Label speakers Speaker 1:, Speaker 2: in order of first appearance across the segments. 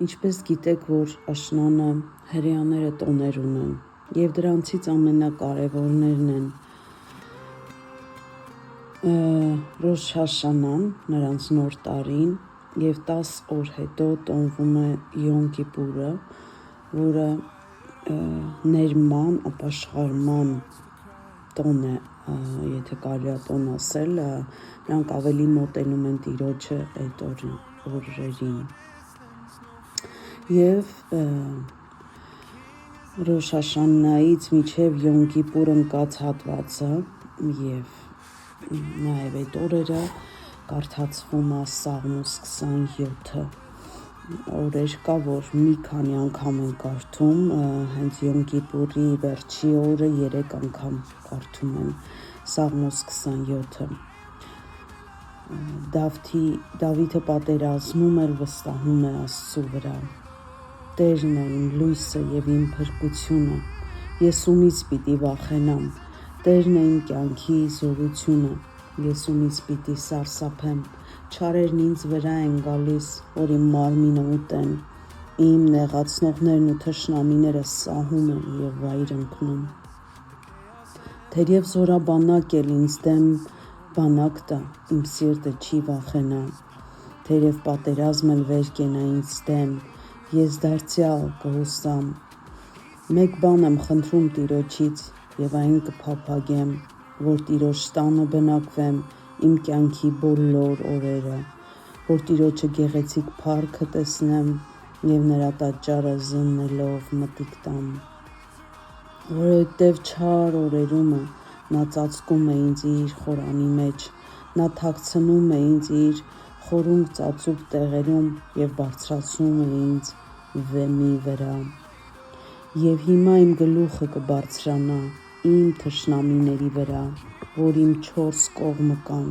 Speaker 1: Ինչպես գիտեք, որ աշնանը հրեաները տոներ ունեն, և դրանցից ամենակարևորներն են Ռոշ Հաշանան, նրանց նոր տարին, և 10 օր հետո տոնվում է Յոմ Կիպուրը, որը ներման, ապաշխարման տոն է, եթե կարելի է տոն ասել, նրանք ավելի մոտենում են Տիրոջը այդ օրերին։ Եվ Ռոշ Հաշանայից մինչև Յոմ Կիպուր ընկած հատվածը և նաև այդ օրերը կարդացվում է Սաղմոս 27-ը, օրեր կա, որ մի քանի անգամ են կարդում, հենց Յոմ Կիպուրի վերջի օրը 3 անգամ կարդում են Սաղմոս 27-ը։ Դավիթը պատերազմում էլ վստահում է Աստծու վրա։ Տերն է իմ լույսը և իմ փրկությունը, ես ումից պիտի վախենամ, Տերն է իմ կյանքի զորությունը, ես ումից պիտի սարսափեմ, չարերն ինձ վրա են գալիս, որ իմ մարմինը ուտեն, իմ նեղացնողներն ու թշնամիները սահում են և վայր ընկնում։ Թեև զորաբանակ էլ ինձ դեմ բանակ տա, իմ սիրտը չի վախենա, թեև պատերազմ էլ վեր կենա ինձ դեմ, ես դարձյալ կհուսամ։ Մեկ բան եմ խնդրում Տիրոջից և այն կփափագեմ, որ Տիրոջ տանը բնակվեմ իմ կյանքի բոլոր օրերը, որ Տիրոջը գեղեցիկ փառքը տեսնեմ և նրա տաճարը զննելով մտիկ տամ։ Որովհետև չար օրերումը նա ծածկում է ինձ իր խորանի մեջ, նա թաքցնում է ինձ իր խորունկ ծածուկ տեղերում և բարձրացնում է ինձ վեմի վրա։ Եվ հիմա իմ գլուխը կբարձրանա իմ թշնամիների վրա, որ իմ 4 կողմը կան,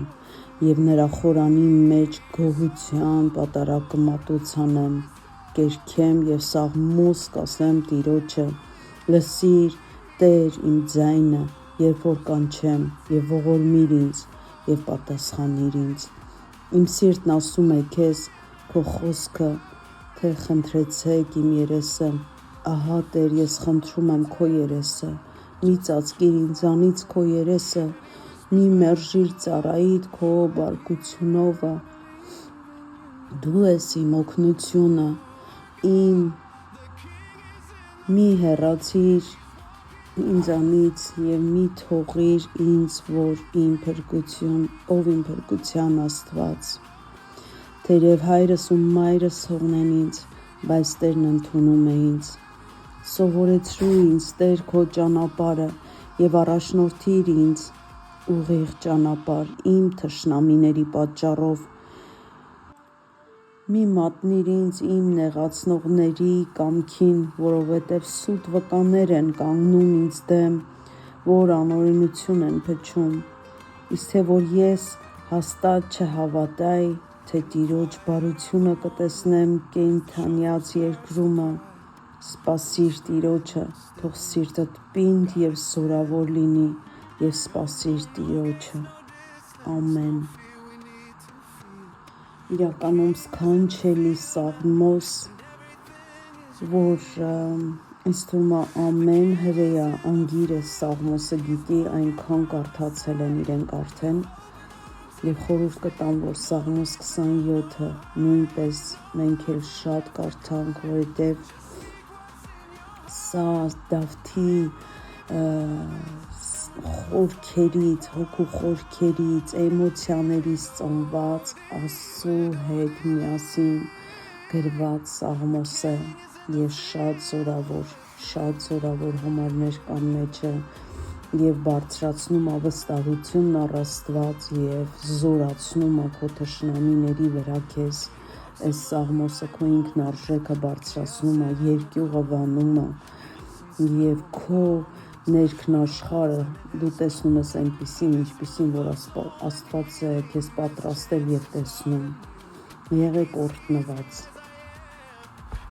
Speaker 1: և նրա խորանի մեջ գոհության պատարագը մատուցանեմ, կերքեմ և սաղմոս կասեմ Տիրոջը, լսիր Տեր իմ ձայնը, երբ որ կանչեմ, և ողորմիր ինձ և պատասխանիր ինձ։ Իմ սիրտն ասում է քեզ, քո խոսքը, թե խնդրեցեք իմ երեսը, ահա Տեր, ես խնդրում եմ քո երեսը, մի ծածկիր ինձանից քո երեսը, մի մերժիր ծառայիդ քո բարկությունովը, դու ես իմ օգնությունը, մի հեռացիր ինձանից և մի թողիր ինձ, ով իմ փրկության Աստված։ Թեև հայրս ու մայրս թողնեն ինձ, բայց Տերն ընդունում է ինձ։ Սովորեցրու ինձ Տեր քո ճանապարհը և առաջնորդիր ինձ ուղիղ ճանապարհ իմ թշնամիների պատճառով։ Մի մատնիր ինձ իմ նեղացնողների կամքին, որովհետև սուտ վկաներ են կանգնում ինձ դեմ, որ անօրենություն են փչում, իսկ թե որ ես հաստատ չհավատայի, թե Տիրոջ բարությունը կտեսնեմ կենդանյաց երկրումը, սպասիր Տիրոջը, թող սիրտդ պինդ և զորավոր լինի և սպասիր Տիրոջը։ Ամեն։ Իրականում սքանչելի Սաղմոս, որ ինձ թվում է ամեն հրեա անգիրը Սաղմոսը գիտի, այնքան կարդացել են իրենք արդեն, և խորհուրդ կտամ, որ Սաղմոս 27-ը նույնպես մենք էլ շատ կարդանք, որովհետև սա Դավթի խորքերից, հոգու խորքերից, էմոցիաներից ծնված Աստծու հետ միասին գրված Սաղմոս է և շատ զորավոր համարներ կան մեջը և բարձրացնում է վստահությունն առ Աստված և զորացնում է քո թշնամիների վրա քեզ։ Այս Սաղմոսը քո ինքնարժեքը բարձրացնում է, երկյուղը վանում է և քո ներքն աշխարհը դու տեսնում ես այնպիսին, ինչպիսին որ Աստված է քեզ պատրաստել և տեսնում։ Եղեք օրհնված։